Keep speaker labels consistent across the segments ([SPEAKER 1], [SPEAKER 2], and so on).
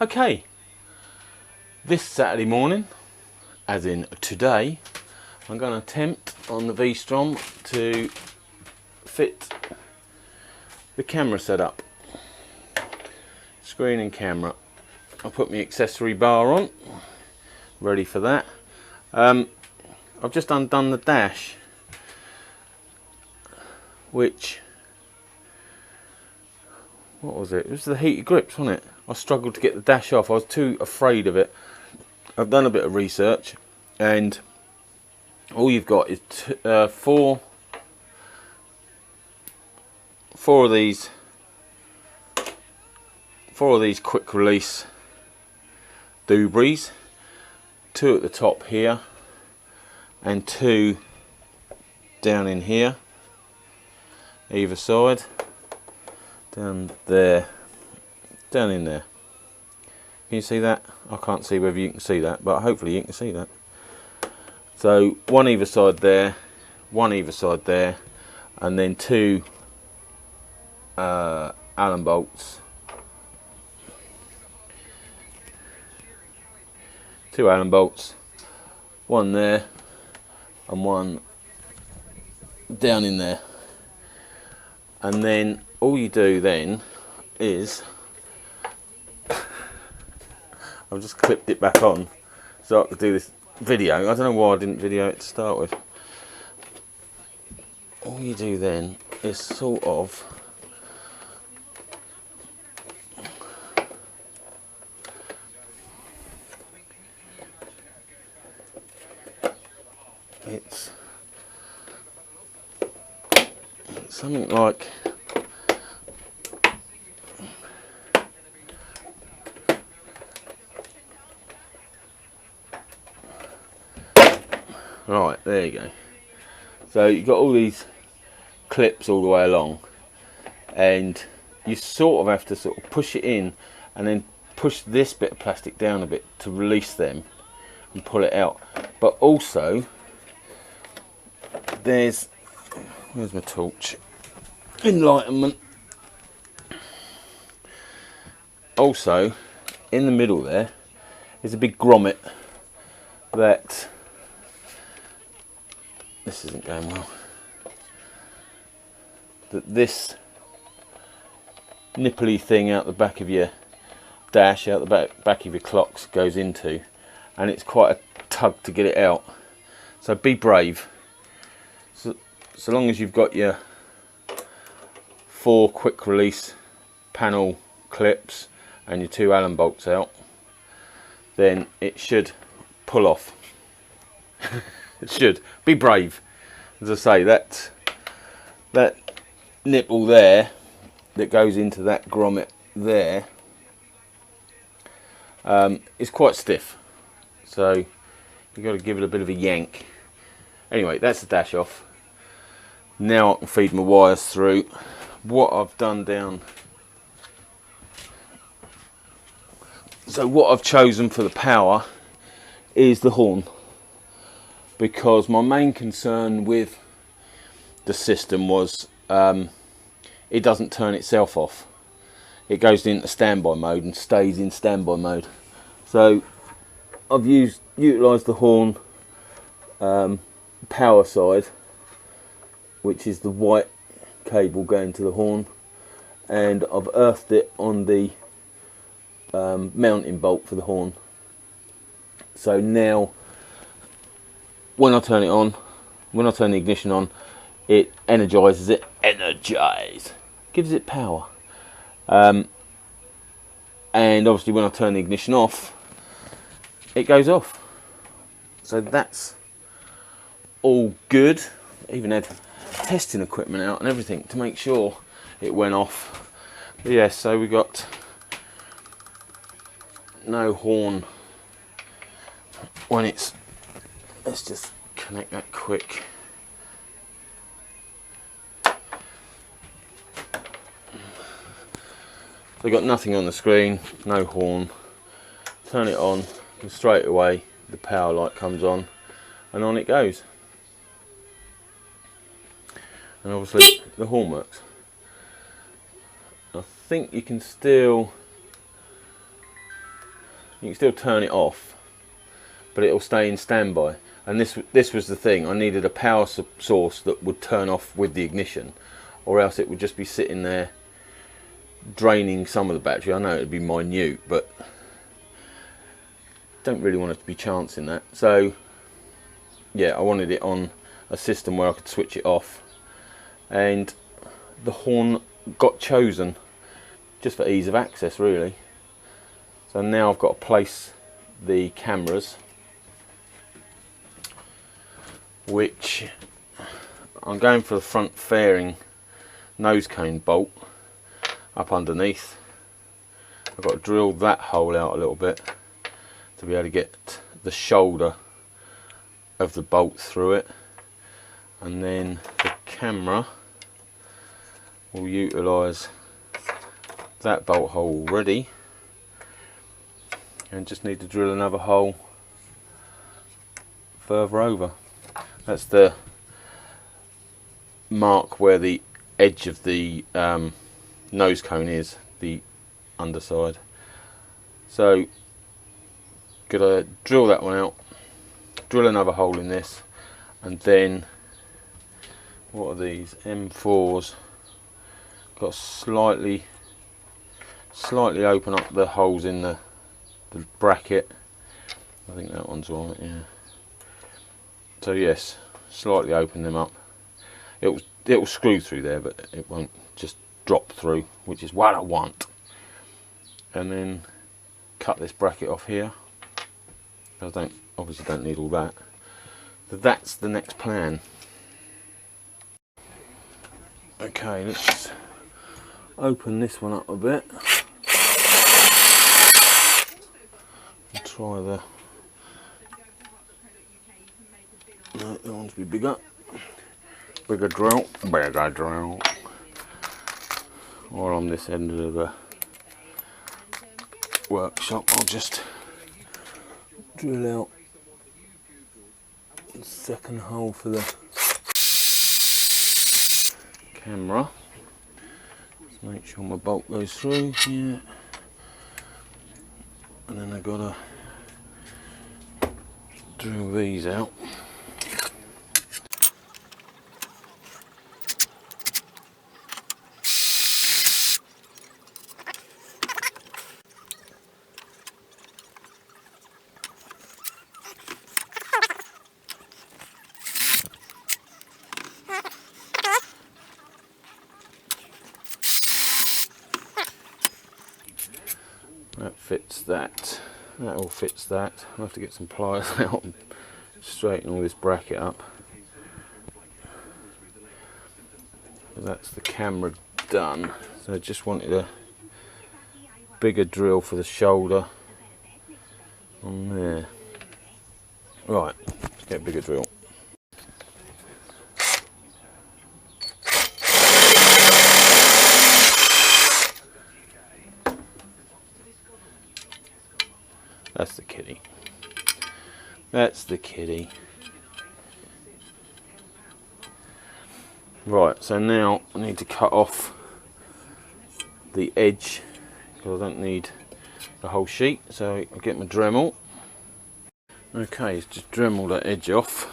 [SPEAKER 1] Okay, this Saturday morning, as in today, I'm going to attempt on the V Strom to fit the camera setup, screen and camera. I'll put my accessory bar on, ready for that. I've just undone the dash, which, what was it? It was the heated grips, wasn't it? I struggled to get the dash off. I was too afraid of it. I've done a bit of research, and all you've got is four of these quick release doobries, two at the top here and two down in here, either side, down there, down in there. Can you see that? I can't see whether you can see that, but hopefully you can see that. So one either side there, one either side there, and then two Allen bolts. Two Allen bolts, one there and one down in there. And then all you do then is, I've just clipped it back on so I could do this video. I don't know why I didn't video it to start with. All you do then is sort of it's something like right, there you go. So you've got all these clips all the way along, and you sort of have to sort of push it in and then push this bit of plastic down a bit to release them and pull it out. But also there's, where's my torch? Enlightenment. Also in the middle there is a big grommet that, this isn't going well, that this nipply thing out the back of your dash, out the back of your clocks goes into, and it's quite a tug to get it out. So be brave. So long as you've got your four quick release panel clips and your two Allen bolts out, then it should pull off. It should. Be brave. As I say, that nipple there that goes into that grommet there is quite stiff, so you've got to give it a bit of a yank. Anyway, that's the dash off. Now I can feed my wires through. What I've done down, so what I've chosen for the power is the horn, because my main concern with the system was it doesn't turn itself off. It goes into standby mode and stays in standby mode. So I've utilised the horn power side, which is the white cable going to the horn, and I've earthed it on the mounting bolt for the horn. So now when I turn it on, when I turn the ignition on, it energises it. Gives it power. And obviously when I turn the ignition off, it goes off. So that's all good. Even had testing equipment out and everything to make sure it went off. But yeah, so we got no horn when it's, let's just connect that quick. So got nothing on the screen, no horn. Turn it on, and straight away the power light comes on, and on it goes. And obviously the horn works. I think you can still You can still turn it off, but it'll stay in standby. And this was the thing. I needed a power source that would turn off with the ignition, or else it would just be sitting there draining some of the battery. I know it'd be minute, but don't really want it to be chancing that. So yeah, I wanted it on a system where I could switch it off, and the horn got chosen just for ease of access, really. So now I've got to place the cameras, which I'm going for the front fairing nose cone bolt up underneath. I've got to drill that hole out a little bit to be able to get the shoulder of the bolt through it, and then the camera will utilise that bolt hole already, and just need to drill another hole further over. That's the mark where the edge of the nose cone is, the underside. So gotta drill that one out, drill another hole in this, and then what are these M4s? Got slightly open up the holes in the bracket. I think that one's right, yeah. So yes, slightly open them up. It'll screw through there, but it won't just drop through, which is what I want. And then cut this bracket off here. I obviously don't need all that. So that's the next plan. Okay, let's open this one up a bit. And try the. No, that one's be bigger. Bigger drill. Or on this end of the workshop, I'll just drill out the second hole for the camera. Just make sure my bolt goes through here, and then I've got to drill these out. That fits that. That all fits that. I'll have to get some pliers out and straighten all this bracket up. But that's the camera done. So I just wanted a bigger drill for the shoulder on there. Right, let's get a bigger drill. That's the kitty. That's the kitty. Right, so now I need to cut off the edge because I don't need the whole sheet. So I'll get my Dremel. Okay, just Dremel that edge off.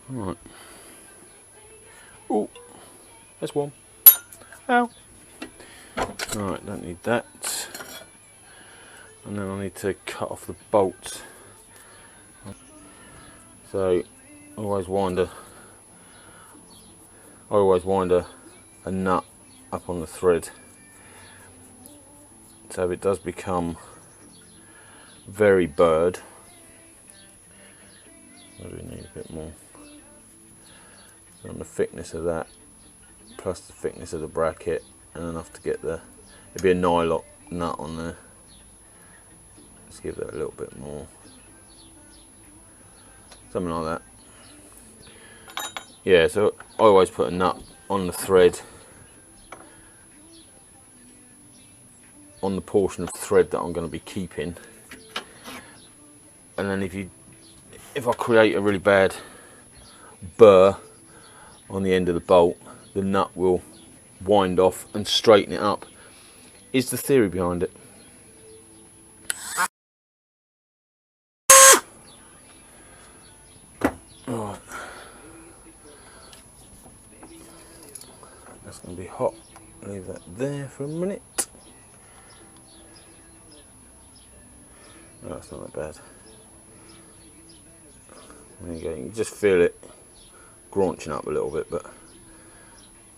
[SPEAKER 1] Right. Oh, that's warm. Ow. Right, don't need that. And then I need to cut off the bolts. So I always wind a nut up on the thread. So if it does become very burred, maybe we need a bit more. So on the thickness of that, plus the thickness of the bracket, and enough to get the, it'd be a nylock nut on there. Let's give that a little bit more. Something like that. Yeah, so I always put a nut on the thread, on the portion of thread that I'm going to be keeping. And then if I create a really bad burr on the end of the bolt, the nut will wind off and straighten it up, is the theory behind it. Right. That's going to be hot. Leave that there for a minute. Oh, that's not that bad. There you go. You can just feel it graunching up a little bit, but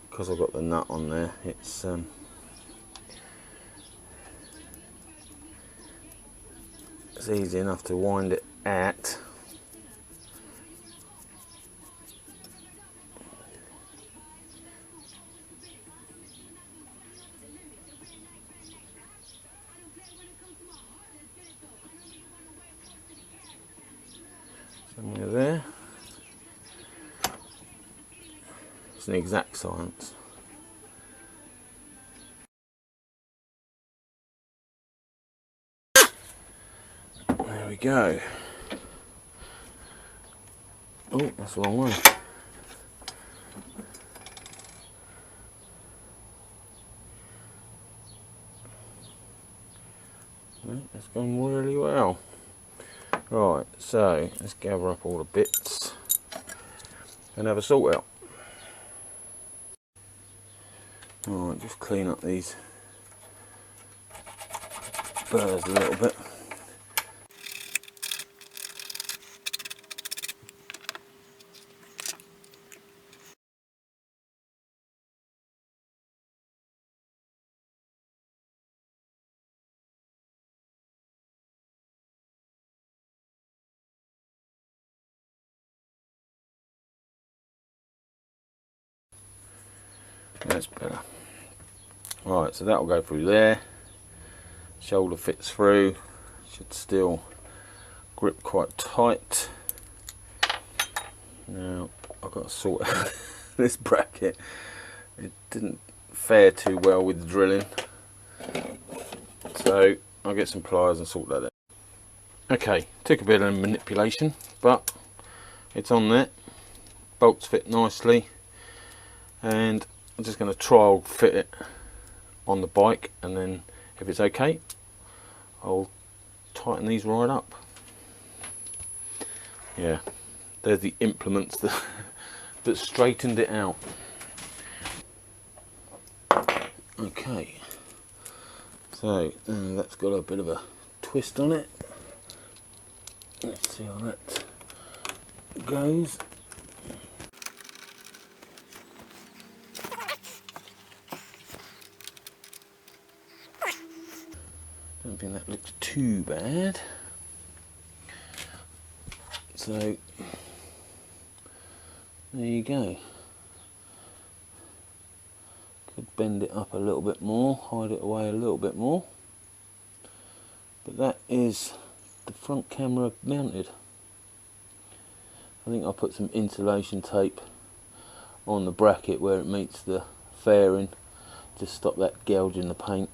[SPEAKER 1] because I've got the nut on there, it's easy enough to wind it out. Somewhere there. It's an exact science. There we go. Oh, that's the wrong way. Right, that's gone really well. Right, so let's gather up all the bits and have a sort out. Alright, just clean up these burrs a little bit. That's better. Right, so that'll go through there. Shoulder fits through. Should still grip quite tight. Now I've got to sort out this bracket. It didn't fare too well with the drilling, so I'll get some pliers and sort that out. Okay, took a bit of manipulation, but it's on there. Bolts fit nicely, and I'm just going to trial fit it on the bike, and then if it's okay, I'll tighten these right up. Yeah, there's the implements that, that straightened it out. Okay, so that's got a bit of a twist on it. Let's see how that goes. Don't think that looks too bad. So there you go. Could bend it up a little bit more, hide it away a little bit more. But that is the front camera mounted. I think I'll put some insulation tape on the bracket where it meets the fairing, just stop that gouging the paint.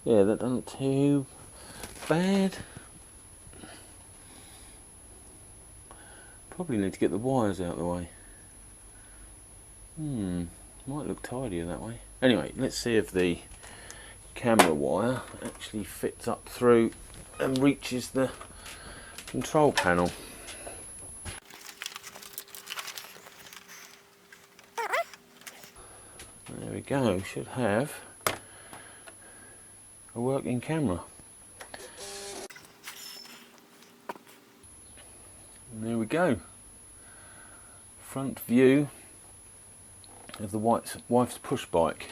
[SPEAKER 1] Yeah, that doesn't look too bad. Probably need to get the wires out of the way. Might look tidier that way. Anyway, let's see if the camera wire actually fits up through and reaches the control panel. There we go, should have a working camera. And there we go. Front view of the wife's push bike.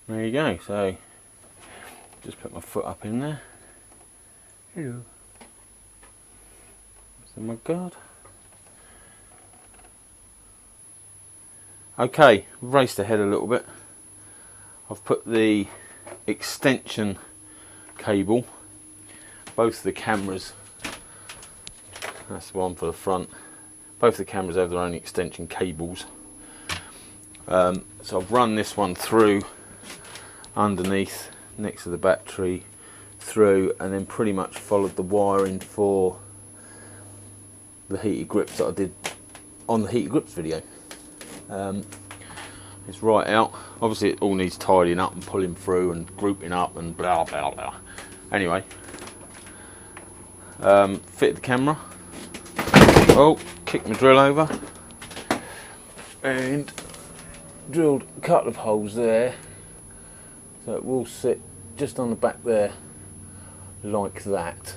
[SPEAKER 1] There you go, so just put my foot up in there. Hello. Oh my god. Okay, raced ahead a little bit. I've put the extension cable, both the cameras, that's the one for the front, both the cameras have their own extension cables. So I've run this one through underneath next to the battery through, and then pretty much followed the wiring for the heated grips that I did on the heated grips video. It's right out. Obviously it all needs tidying up and pulling through and grouping up and blah blah blah. Anyway, fitted the camera. Oh, kicked my drill over and drilled a couple of holes there, so it will sit just on the back there like that.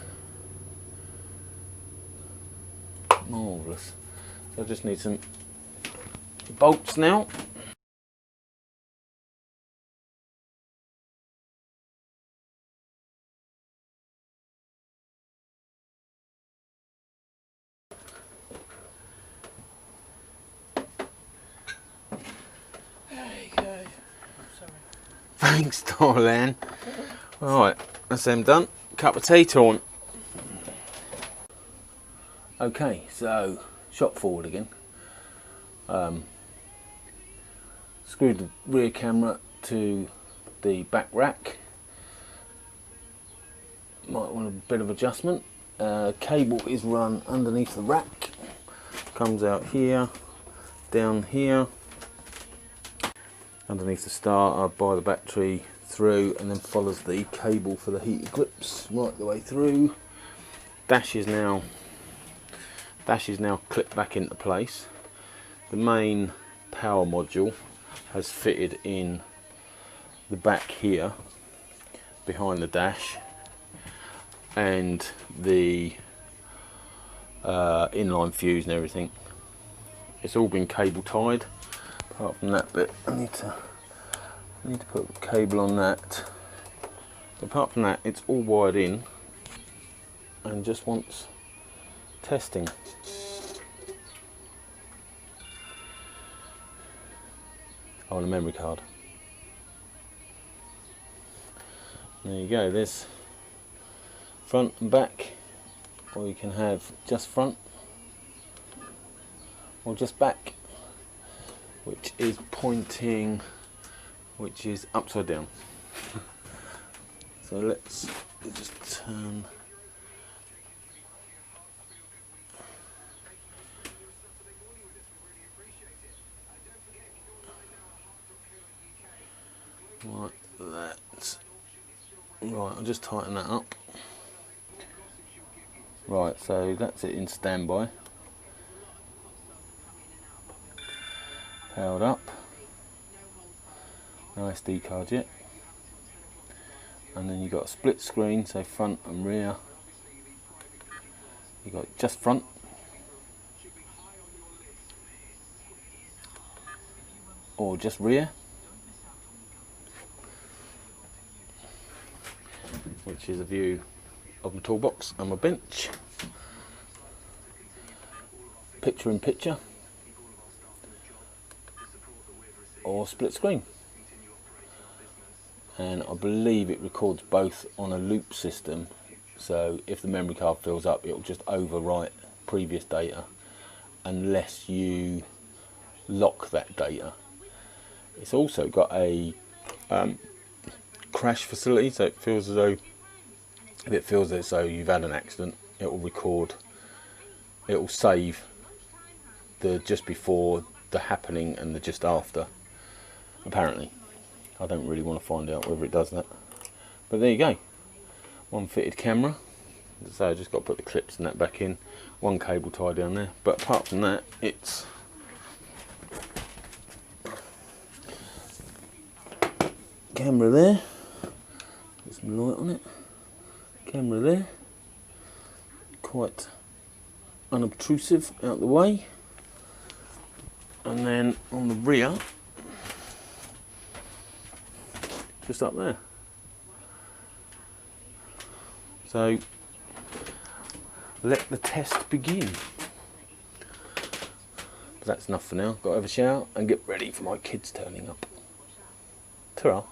[SPEAKER 1] Marvellous. So I just need some bolts now.
[SPEAKER 2] There you go. Sorry.
[SPEAKER 1] Thanks, darling. Right, that's them done. Cup of tea time. Okay, so shot forward again. Screwed the rear camera to the back rack. Might want a bit of adjustment. Cable is run underneath the rack. Comes out here, down here, underneath the starter, by the battery, through, and then follows the cable for the heated grips right the way through. Dash is now clipped back into place. The main power module has fitted in the back here behind the dash, and the inline fuse and everything. It's all been cable tied apart from that bit. I need to put the cable on that. Apart from that, it's all wired in and just wants testing. On a memory card. There you go, there's front and back, or you can have just front or just back, which is pointing, which is upside down. So let's just turn. Like that. Right, I'll just tighten that up. Right, so that's it in standby. Powered up. No SD card yet. And then you've got a split screen, so front and rear. You've got just front. Or just rear. Which is a view of my toolbox and my bench. Picture in picture. Or split screen. And I believe it records both on a loop system, so if the memory card fills up, it'll just overwrite previous data unless you lock that data. It's also got a crash facility, so it feels as though, if it feels as though you've had an accident, it will record, it will save the just before, the happening, and the just after, apparently. I don't really want to find out whether it does that, but there you go. One fitted camera, so I just got to put the clips and that back in, one cable tie down there, but apart from that, it's camera there, put some light on it, camera there, quite unobtrusive out the way, and then on the rear, just up there. So let the test begin. But that's enough for now. Got to have a shower and get ready for my kids turning up. Ta-ra.